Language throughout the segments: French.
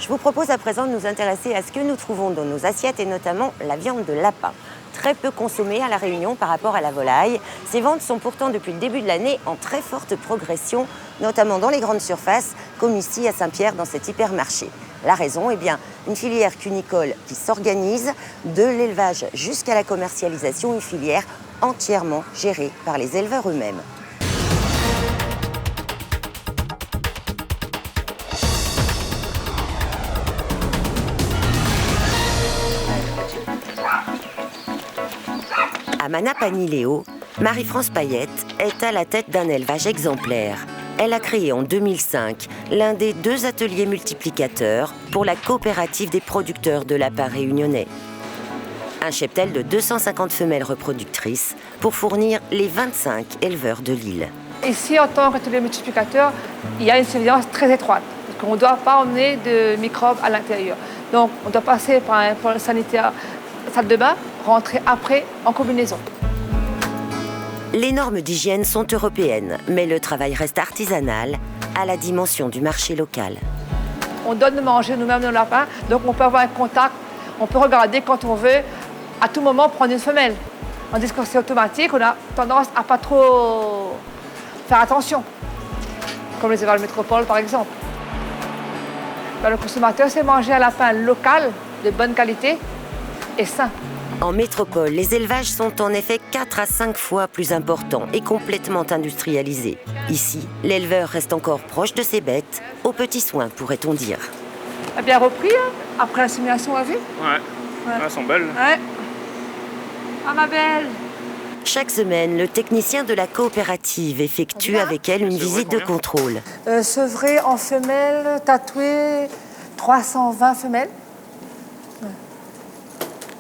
Je vous propose à présent de nous intéresser à ce que nous trouvons dans nos assiettes et notamment la viande de lapin. Très peu consommée à La Réunion par rapport à la volaille. Ces ventes sont pourtant depuis le début de l'année en très forte progression, notamment dans les grandes surfaces, comme ici à Saint-Pierre dans cet hypermarché. La raison, eh bien, une filière cunicole qui s'organise, de l'élevage jusqu'à la commercialisation, une filière entièrement gérée par les éleveurs eux-mêmes. À Manapani-Léo, Marie-France Payette est à la tête d'un élevage exemplaire. Elle a créé en 2005 l'un des 2 ateliers multiplicateurs pour la coopérative des producteurs de lapins réunionnais. Un cheptel de 250 femelles reproductrices pour fournir les 25 éleveurs de l'île. Ici, en tant qu'atelier multiplicateur, il y a une surveillance très étroite, parce qu'on ne doit pas emmener de microbes à l'intérieur. Donc, on doit passer par un pôle sanitaire, salle de bain, rentrer après en combinaison. Les normes d'hygiène sont européennes, mais le travail reste artisanal à la dimension du marché local. On donne de manger nous-mêmes nos lapins, donc on peut avoir un contact, on peut regarder quand on veut, à tout moment prendre une femelle. Tandis que c'est automatique, on a tendance à pas trop faire attention, comme les élevages métropole par exemple. Le consommateur sait manger un lapin local, de bonne qualité et sain. En métropole, les élevages sont en effet 4 à 5 fois plus importants et complètement industrialisés. Ici, l'éleveur reste encore proche de ses bêtes, aux petits soins, pourrait-on dire. A bien repris, hein, après l'assimilation à vue. Ouais, elles sont belles. Ouais. Ah ma belle. Chaque semaine, le technicien de la coopérative effectue avec elle une visite de contrôle. Sevré en femelle, tatoué, 320 femelles.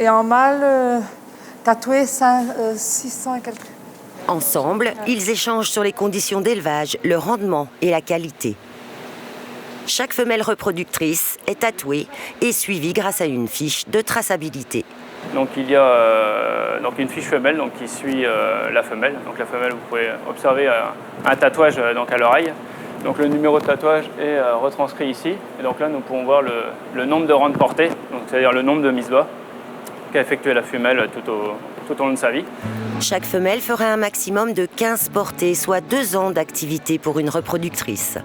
Et en mâle, tatoué 600 et quelques. Ensemble, ils échangent sur les conditions d'élevage, le rendement et la qualité. Chaque femelle reproductrice est tatouée et suivie grâce à une fiche de traçabilité. Donc il y a une fiche femelle qui suit la femelle. Donc la femelle, vous pouvez observer un tatouage à l'oreille. Donc le numéro de tatouage est retranscrit ici. Et donc là, nous pouvons voir le nombre de rentes portées, c'est-à-dire le nombre de mises bas qu'a effectué la femelle tout au long de sa vie. Chaque femelle fera un maximum de 15 portées, soit 2 ans d'activité pour une reproductrice.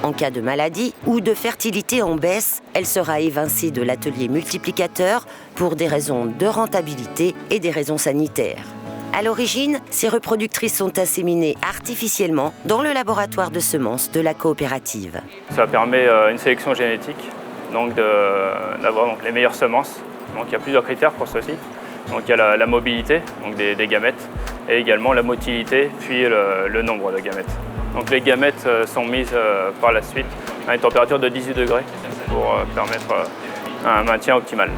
En cas de maladie ou de fertilité en baisse, elle sera évincée de l'atelier multiplicateur pour des raisons de rentabilité et des raisons sanitaires. À l'origine, ces reproductrices sont inséminées artificiellement dans le laboratoire de semences de la coopérative. Ça permet une sélection génétique, d'avoir les meilleures semences. Donc il y a plusieurs critères pour ceci. Donc il y a la mobilité des gamètes et également la motilité puis le nombre de gamètes. Donc les gamètes sont mises par la suite à une température de 18 degrés pour permettre un maintien optimal.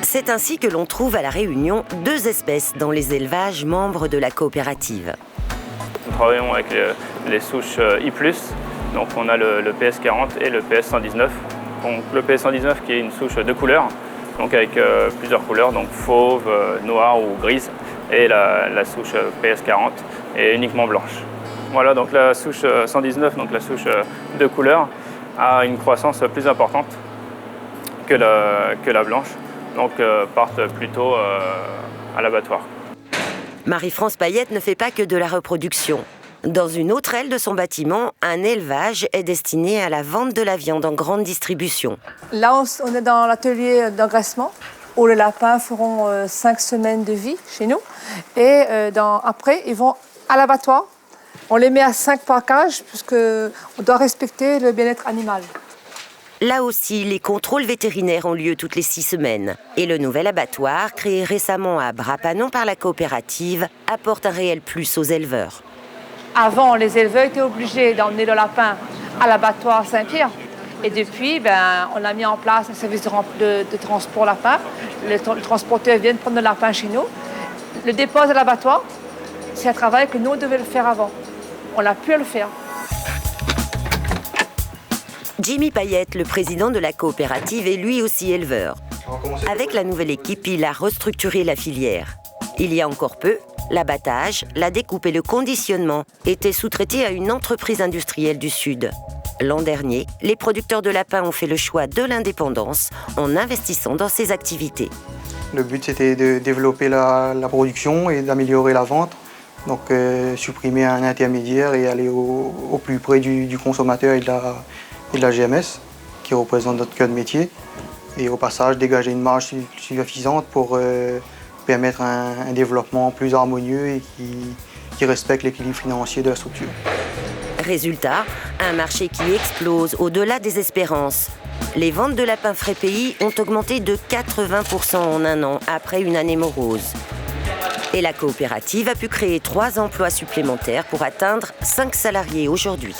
C'est ainsi que l'on trouve à La Réunion 2 espèces dans les élevages membres de la coopérative. Nous travaillons avec les souches I+, donc on a le PS40 et le PS119. Donc le PS119 qui est une souche de couleurs, donc avec plusieurs couleurs, donc fauve, noire ou grise, et la souche PS40 est uniquement blanche. Voilà, donc la souche 119, donc la souche de couleur, a une croissance plus importante que la blanche, donc partent plutôt à l'abattoir. Marie-France Payette ne fait pas que de la reproduction. Dans une autre aile de son bâtiment, un élevage est destiné à la vente de la viande en grande distribution. Là, on est dans l'atelier d'engraissement, où les lapins feront 5 semaines de vie chez nous. Et après, ils vont à l'abattoir. On les met à 5 packages, puisqu'on doit respecter le bien-être animal. Là aussi, les contrôles vétérinaires ont lieu toutes les 6 semaines. Et le nouvel abattoir, créé récemment à Brapanon par la coopérative, apporte un réel plus aux éleveurs. Avant, les éleveurs étaient obligés d'emmener le lapin à l'abattoir Saint-Pierre. Et depuis, on a mis en place un service de transport lapin. Les transporteurs viennent prendre le lapin chez nous, le déposent à l'abattoir. C'est un travail que nous, on devait le faire avant. On a pu le faire. Jimmy Payette, le président de la coopérative, est lui aussi éleveur. Avec la nouvelle équipe, il a restructuré la filière. Il y a encore peu, l'abattage, la découpe et le conditionnement étaient sous-traités à une entreprise industrielle du Sud. L'an dernier, les producteurs de lapins ont fait le choix de l'indépendance en investissant dans ces activités. Le but, c'était de développer la production et d'améliorer la vente. Donc, supprimer un intermédiaire et aller au plus près du consommateur et de la GMS, qui représente notre cœur de métier. Et au passage, dégager une marge suffisante pour permettre un développement plus harmonieux et qui respecte l'équilibre financier de la structure. Résultat, un marché qui explose au-delà des espérances. Les ventes de lapins frais pays ont augmenté de 80% en un an après une année morose. Et la coopérative a pu créer 3 emplois supplémentaires pour atteindre 5 salariés aujourd'hui.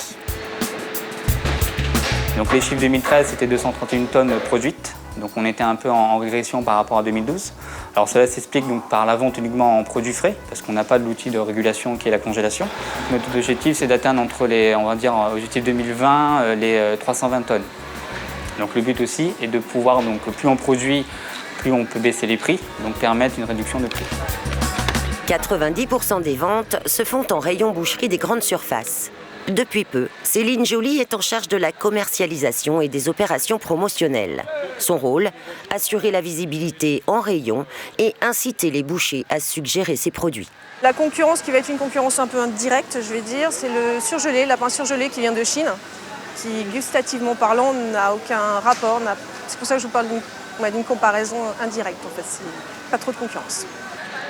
Donc les chiffres 2013, c'était 231 tonnes produites. Donc on était un peu en régression par rapport à 2012. Alors cela s'explique donc par la vente uniquement en produits frais, parce qu'on n'a pas de l'outil de régulation qui est la congélation. Notre objectif, c'est d'atteindre entre les, on va dire, objectif 2020, les 320 tonnes. Donc le but aussi est de pouvoir, donc plus on produit, plus on peut baisser les prix, donc permettre une réduction de prix. 90% des ventes se font en rayon boucherie des grandes surfaces. Depuis peu, Céline Joly est en charge de la commercialisation et des opérations promotionnelles. Son rôle, assurer la visibilité en rayon et inciter les bouchers à suggérer ses produits. La concurrence qui va être une concurrence un peu indirecte, je vais dire, c'est le surgelé, le lapin surgelé qui vient de Chine, qui gustativement parlant n'a aucun rapport. C'est pour ça que je vous parle d'une comparaison indirecte en fait, c'est pas trop de concurrence.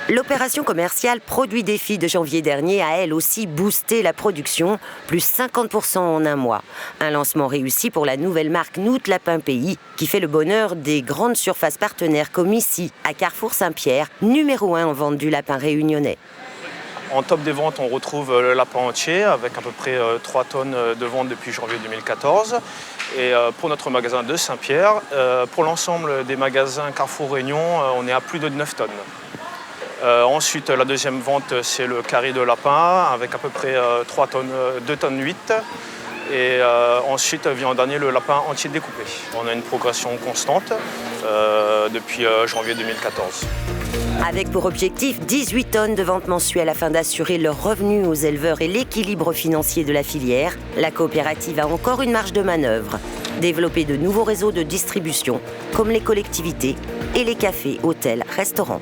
L'opération commerciale Produits Défi de janvier dernier a elle aussi boosté la production, plus 50% en un mois. Un lancement réussi pour la nouvelle marque Noot Lapin Pays, qui fait le bonheur des grandes surfaces partenaires comme ici, à Carrefour Saint-Pierre, numéro 1 en vente du lapin réunionnais. En top des ventes, on retrouve le lapin entier avec à peu près 3 tonnes de ventes depuis janvier 2014. Et pour notre magasin de Saint-Pierre, pour l'ensemble des magasins Carrefour Réunion, on est à plus de 9 tonnes. Ensuite, la deuxième vente, c'est le carré de lapin avec à peu près 3 tonnes, 2 tonnes 8. Et ensuite vient en dernier le lapin entier découpé. On a une progression constante depuis janvier 2014. Avec pour objectif 18 tonnes de ventes mensuelles afin d'assurer leur revenu aux éleveurs et l'équilibre financier de la filière, la coopérative a encore une marge de manœuvre. Développer de nouveaux réseaux de distribution, comme les collectivités et les cafés, hôtels, restaurants.